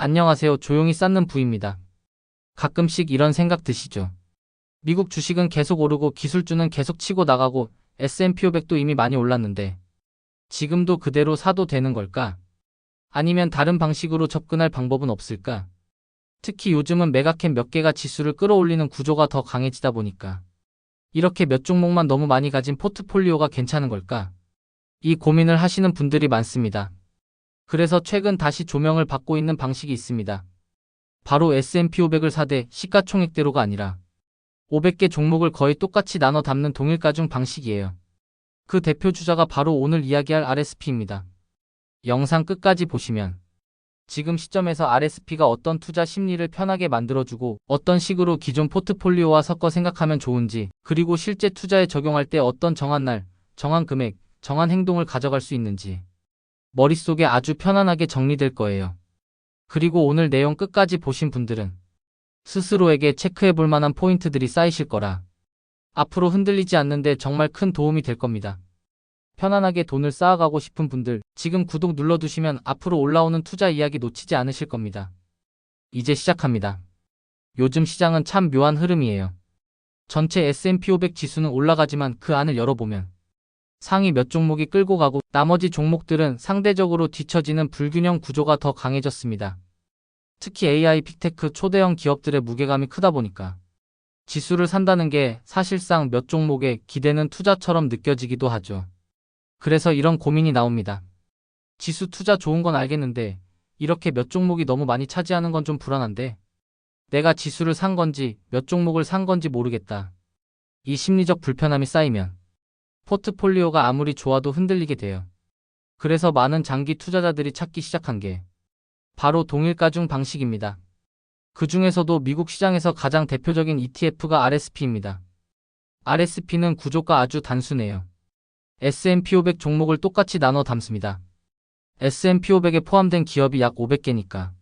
안녕하세요. 조용히 쌓는 부입니다. 가끔씩 이런 생각 드시죠? 미국 주식은 계속 오르고 기술주는 계속 치고 나가고 S&P 500도 이미 많이 올랐는데 지금도 그대로 사도 되는 걸까? 아니면 다른 방식으로 접근할 방법은 없을까? 특히 요즘은 메가캡 몇 개가 지수를 끌어올리는 구조가 더 강해지다 보니까 이렇게 몇 종목만 너무 많이 가진 포트폴리오가 괜찮은 걸까? 이 고민을 하시는 분들이 많습니다. 그래서 최근 다시 조명을 받고 있는 방식이 있습니다. 바로 S&P 500을 사되 시가총액대로가 아니라 500개 종목을 거의 똑같이 나눠 담는 동일가중 방식이에요. 그 대표 주자가 바로 오늘 이야기할 RSP입니다. 영상 끝까지 보시면 지금 시점에서 RSP가 어떤 투자 심리를 편하게 만들어주고 어떤 식으로 기존 포트폴리오와 섞어 생각하면 좋은지, 그리고 실제 투자에 적용할 때 어떤 정한 날, 정한 금액, 정한 행동을 가져갈 수 있는지 머릿속에 아주 편안하게 정리될 거예요. 그리고 오늘 내용 끝까지 보신 분들은 스스로에게 체크해 볼 만한 포인트들이 쌓이실 거라 앞으로 흔들리지 않는데 정말 큰 도움이 될 겁니다. 편안하게 돈을 쌓아가고 싶은 분들 지금 구독 눌러두시면 앞으로 올라오는 투자 이야기 놓치지 않으실 겁니다. 이제 시작합니다. 요즘 시장은 참 묘한 흐름이에요. 전체 S&P 500 지수는 올라가지만 그 안을 열어보면 상위 몇 종목이 끌고 가고 나머지 종목들은 상대적으로 뒤처지는 불균형 구조가 더 강해졌습니다. 특히 AI, 빅테크, 초대형 기업들의 무게감이 크다 보니까 지수를 산다는 게 사실상 몇 종목에 기대는 투자처럼 느껴지기도 하죠. 그래서 이런 고민이 나옵니다. 지수 투자 좋은 건 알겠는데 이렇게 몇 종목이 너무 많이 차지하는 건 좀 불안한데 내가 지수를 산 건지 몇 종목을 산 건지 모르겠다. 이 심리적 불편함이 쌓이면 포트폴리오가 아무리 좋아도 흔들리게 돼요. 그래서 많은 장기 투자자들이 찾기 시작한 게 바로 동일가중 방식입니다. 그 중에서도 미국 시장에서 가장 대표적인 ETF가 RSP입니다. RSP는 구조가 아주 단순해요. S&P 500 종목을 똑같이 나눠 담습니다. S&P 500에 포함된 기업이 약 500개니까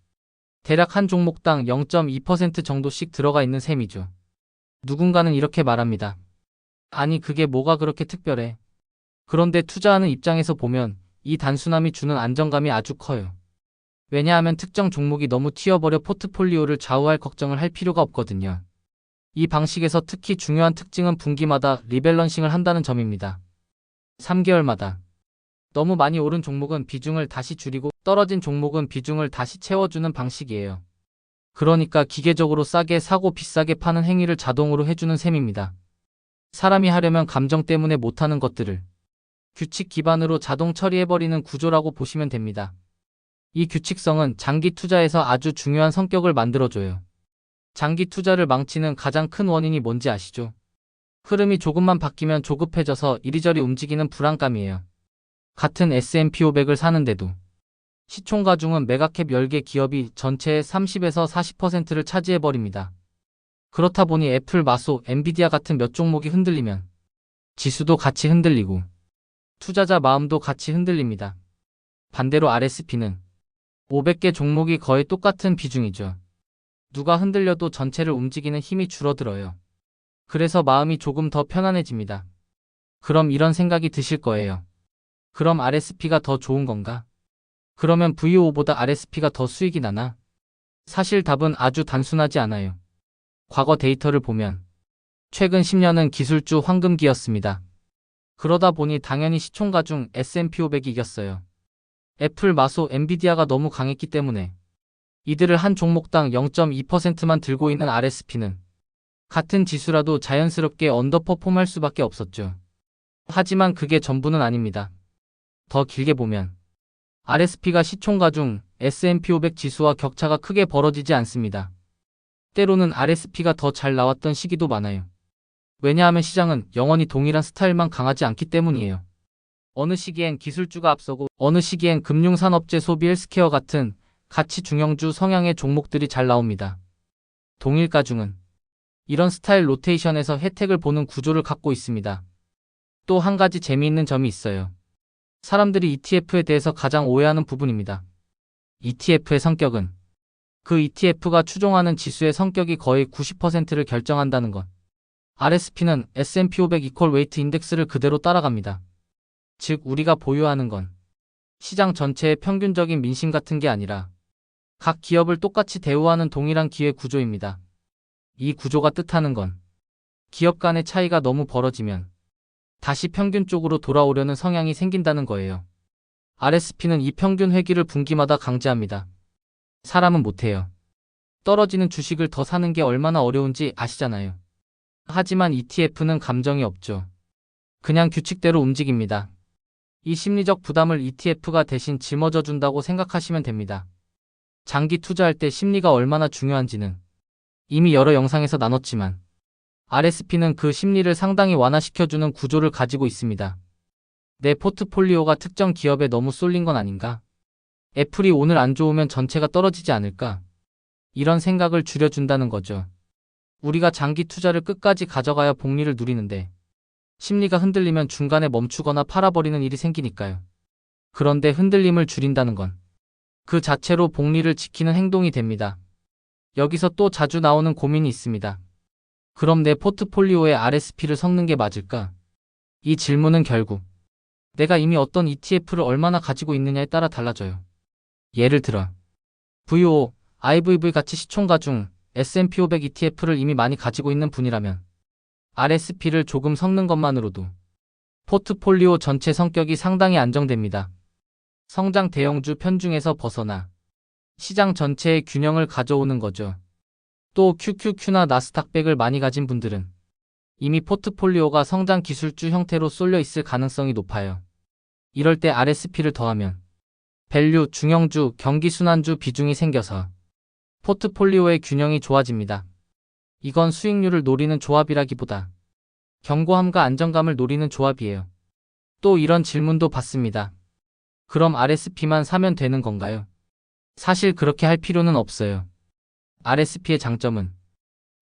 대략 한 종목당 0.2% 정도씩 들어가 있는 셈이죠. 누군가는 이렇게 말합니다. 아니 그게 뭐가 그렇게 특별해? 그런데 투자하는 입장에서 보면 이 단순함이 주는 안정감이 아주 커요. 왜냐하면 특정 종목이 너무 튀어버려 포트폴리오를 좌우할 걱정을 할 필요가 없거든요. 이 방식에서 특히 중요한 특징은 분기마다 리밸런싱을 한다는 점입니다. 3개월마다 너무 많이 오른 종목은 비중을 다시 줄이고 떨어진 종목은 비중을 다시 채워주는 방식이에요. 그러니까 기계적으로 싸게 사고 비싸게 파는 행위를 자동으로 해주는 셈입니다. 사람이 하려면 감정 때문에 못하는 것들을 규칙 기반으로 자동 처리해버리는 구조라고 보시면 됩니다. 이 규칙성은 장기 투자에서 아주 중요한 성격을 만들어줘요. 장기 투자를 망치는 가장 큰 원인이 뭔지 아시죠? 흐름이 조금만 바뀌면 조급해져서 이리저리 움직이는 불안감이에요. 같은 S&P 500을 사는데도 시총가중은 메가캡 10개 기업이 전체의 30에서 40%를 차지해버립니다. 그렇다 보니 애플, 마소, 엔비디아 같은 몇 종목이 흔들리면 지수도 같이 흔들리고 투자자 마음도 같이 흔들립니다. 반대로 RSP는 500개 종목이 거의 똑같은 비중이죠. 누가 흔들려도 전체를 움직이는 힘이 줄어들어요. 그래서 마음이 조금 더 편안해집니다. 그럼 이런 생각이 드실 거예요. 그럼 RSP가 더 좋은 건가? 그러면 VO보다 RSP가 더 수익이 나나? 사실 답은 아주 단순하지 않아요. 과거 데이터를 보면 최근 10년은 기술주 황금기였습니다. 그러다 보니 당연히 시총가 중 S&P 500이 이겼어요. 애플, 마소, 엔비디아가 너무 강했기 때문에 이들을 한 종목당 0.2%만 들고 있는 RSP는 같은 지수라도 자연스럽게 언더퍼폼할 수밖에 없었죠. 하지만 그게 전부는 아닙니다. 더 길게 보면 RSP가 시총가 중 S&P 500 지수와 격차가 크게 벌어지지 않습니다. 때로는 RSP가 더 잘 나왔던 시기도 많아요. 왜냐하면 시장은 영원히 동일한 스타일만 강하지 않기 때문이에요. 어느 시기엔 기술주가 앞서고 어느 시기엔 금융산업재, 소비, 헬스케어 같은 가치 중형주 성향의 종목들이 잘 나옵니다. 동일가중은 이런 스타일 로테이션에서 혜택을 보는 구조를 갖고 있습니다. 또 한 가지 재미있는 점이 있어요. 사람들이 ETF에 대해서 가장 오해하는 부분입니다. ETF의 성격은 그 ETF가 추종하는 지수의 성격이 거의 90%를 결정한다는 것. RSP는 S&P 500 이퀄 웨이트 인덱스를 그대로 따라갑니다. 즉 우리가 보유하는 건 시장 전체의 평균적인 민심 같은 게 아니라 각 기업을 똑같이 대우하는 동일한 기회 구조입니다. 이 구조가 뜻하는 건 기업 간의 차이가 너무 벌어지면 다시 평균 쪽으로 돌아오려는 성향이 생긴다는 거예요. RSP는 이 평균 회귀를 분기마다 강제합니다. 사람은 못해요. 떨어지는 주식을 더 사는 게 얼마나 어려운지 아시잖아요. 하지만 ETF는 감정이 없죠. 그냥 규칙대로 움직입니다. 이 심리적 부담을 ETF가 대신 짊어져 준다고 생각하시면 됩니다. 장기 투자할 때 심리가 얼마나 중요한지는 이미 여러 영상에서 나눴지만 RSP는 그 심리를 상당히 완화시켜주는 구조를 가지고 있습니다. 내 포트폴리오가 특정 기업에 너무 쏠린 건 아닌가? 애플이 오늘 안 좋으면 전체가 떨어지지 않을까? 이런 생각을 줄여준다는 거죠. 우리가 장기 투자를 끝까지 가져가야 복리를 누리는데 심리가 흔들리면 중간에 멈추거나 팔아버리는 일이 생기니까요. 그런데 흔들림을 줄인다는 건 그 자체로 복리를 지키는 행동이 됩니다. 여기서 또 자주 나오는 고민이 있습니다. 그럼 내 포트폴리오에 RSP를 섞는 게 맞을까? 이 질문은 결국 내가 이미 어떤 ETF를 얼마나 가지고 있느냐에 따라 달라져요. 예를 들어 VO, IVV 같이 시총가 중 S&P 500 ETF를 이미 많이 가지고 있는 분이라면 RSP를 조금 섞는 것만으로도 포트폴리오 전체 성격이 상당히 안정됩니다. 성장 대형주 편중에서 벗어나 시장 전체의 균형을 가져오는 거죠. 또 QQQ나 나스닥 100을 많이 가진 분들은 이미 포트폴리오가 성장 기술주 형태로 쏠려 있을 가능성이 높아요. 이럴 때 RSP를 더하면 밸류, 중형주, 경기순환주 비중이 생겨서 포트폴리오의 균형이 좋아집니다. 이건 수익률을 노리는 조합이라기보다 견고함과 안정감을 노리는 조합이에요. 또 이런 질문도 받습니다. 그럼 RSP만 사면 되는 건가요? 사실 그렇게 할 필요는 없어요. RSP의 장점은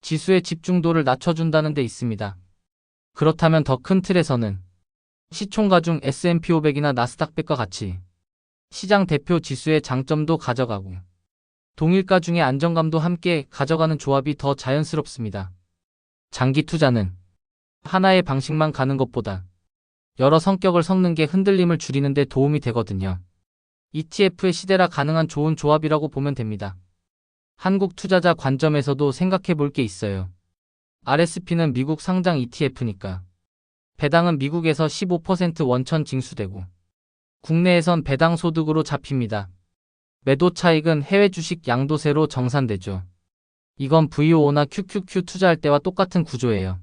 지수의 집중도를 낮춰준다는 데 있습니다. 그렇다면 더 큰 틀에서는 시총가 중 S&P 500이나 나스닥 100과 같이 시장 대표 지수의 장점도 가져가고 동일가 중에 안정감도 함께 가져가는 조합이 더 자연스럽습니다. 장기 투자는 하나의 방식만 가는 것보다 여러 성격을 섞는 게 흔들림을 줄이는 데 도움이 되거든요. ETF의 시대라 가능한 좋은 조합이라고 보면 됩니다. 한국 투자자 관점에서도 생각해 볼 게 있어요. RSP는 미국 상장 ETF니까 배당은 미국에서 15% 원천 징수되고 국내에선 배당 소득으로 잡힙니다. 매도 차익은 해외 주식 양도세로 정산되죠. 이건 VO나 QQQ 투자할 때와 똑같은 구조예요.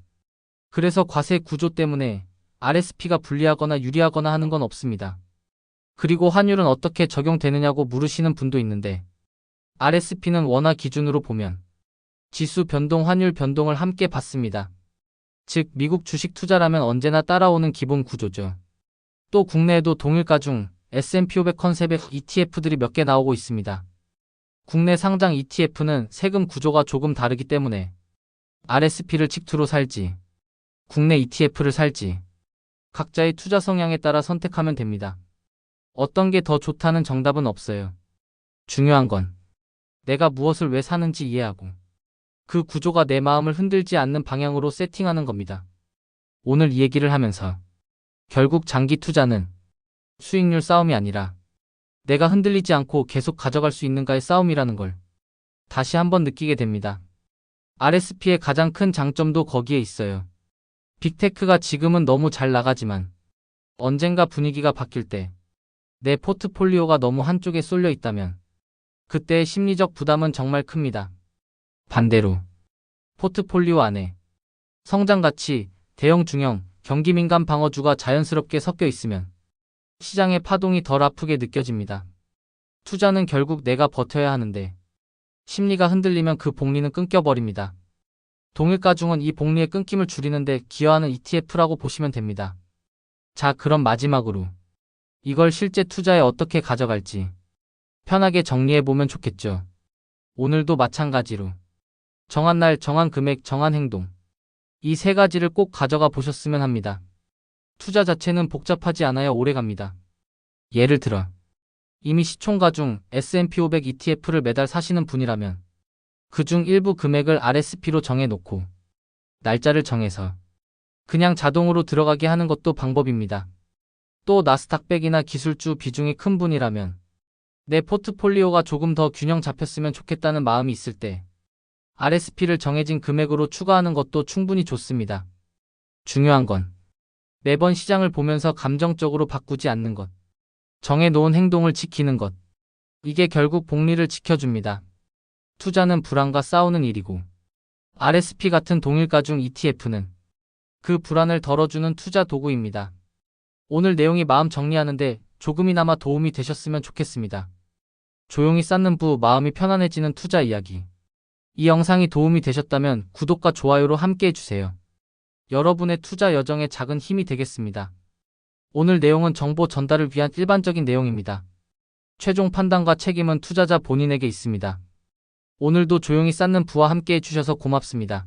그래서 과세 구조 때문에 RSP가 불리하거나 유리하거나 하는 건 없습니다. 그리고 환율은 어떻게 적용되느냐고 물으시는 분도 있는데 RSP는 원화 기준으로 보면 지수 변동, 환율 변동을 함께 받습니다. 즉 미국 주식 투자라면 언제나 따라오는 기본 구조죠. 또 국내에도 동일가 중 S&P 500 컨셉의 ETF들이 몇 개 나오고 있습니다. 국내 상장 ETF는 세금 구조가 조금 다르기 때문에 RSP를 칙투로 살지 국내 ETF를 살지 각자의 투자 성향에 따라 선택하면 됩니다. 어떤 게 더 좋다는 정답은 없어요. 중요한 건 내가 무엇을 왜 사는지 이해하고 그 구조가 내 마음을 흔들지 않는 방향으로 세팅하는 겁니다. 오늘 이 얘기를 하면서 결국 장기 투자는 수익률 싸움이 아니라 내가 흔들리지 않고 계속 가져갈 수 있는가의 싸움이라는 걸 다시 한번 느끼게 됩니다. RSP의 가장 큰 장점도 거기에 있어요. 빅테크가 지금은 너무 잘 나가지만 언젠가 분위기가 바뀔 때 내 포트폴리오가 너무 한쪽에 쏠려 있다면 그때의 심리적 부담은 정말 큽니다. 반대로 포트폴리오 안에 성장 가치, 대형 중형, 경기 민감 방어주가 자연스럽게 섞여 있으면 시장의 파동이 덜 아프게 느껴집니다. 투자는 결국 내가 버텨야 하는데 심리가 흔들리면 그 복리는 끊겨버립니다. 동일가중은 이 복리의 끊김을 줄이는데 기여하는 ETF라고 보시면 됩니다. 자, 그럼 마지막으로 이걸 실제 투자에 어떻게 가져갈지 편하게 정리해보면 좋겠죠. 오늘도 마찬가지로 정한 날, 정한 금액, 정한 행동 이 세 가지를 꼭 가져가 보셨으면 합니다. 투자 자체는 복잡하지 않아야 오래갑니다. 예를 들어 이미 시총가 중 S&P 500 ETF를 매달 사시는 분이라면 그중 일부 금액을 RSP로 정해놓고 날짜를 정해서 그냥 자동으로 들어가게 하는 것도 방법입니다. 또 나스닥 100이나 기술주 비중이 큰 분이라면 내 포트폴리오가 조금 더 균형 잡혔으면 좋겠다는 마음이 있을 때 RSP를 정해진 금액으로 추가하는 것도 충분히 좋습니다. 중요한 건 매번 시장을 보면서 감정적으로 바꾸지 않는 것. 정해놓은 행동을 지키는 것. 이게 결국 복리를 지켜줍니다. 투자는 불안과 싸우는 일이고 RSP 같은 동일가중 ETF는 그 불안을 덜어주는 투자 도구입니다. 오늘 내용이 마음 정리하는데 조금이나마 도움이 되셨으면 좋겠습니다. 조용히 쌓는 부 마음이 편안해지는 투자 이야기. 이 영상이 도움이 되셨다면 구독과 좋아요로 함께 해주세요. 여러분의 투자 여정에 작은 힘이 되겠습니다. 오늘 내용은 정보 전달을 위한 일반적인 내용입니다. 최종 판단과 책임은 투자자 본인에게 있습니다. 오늘도 조용히 쌓는 부와 함께 해주셔서 고맙습니다.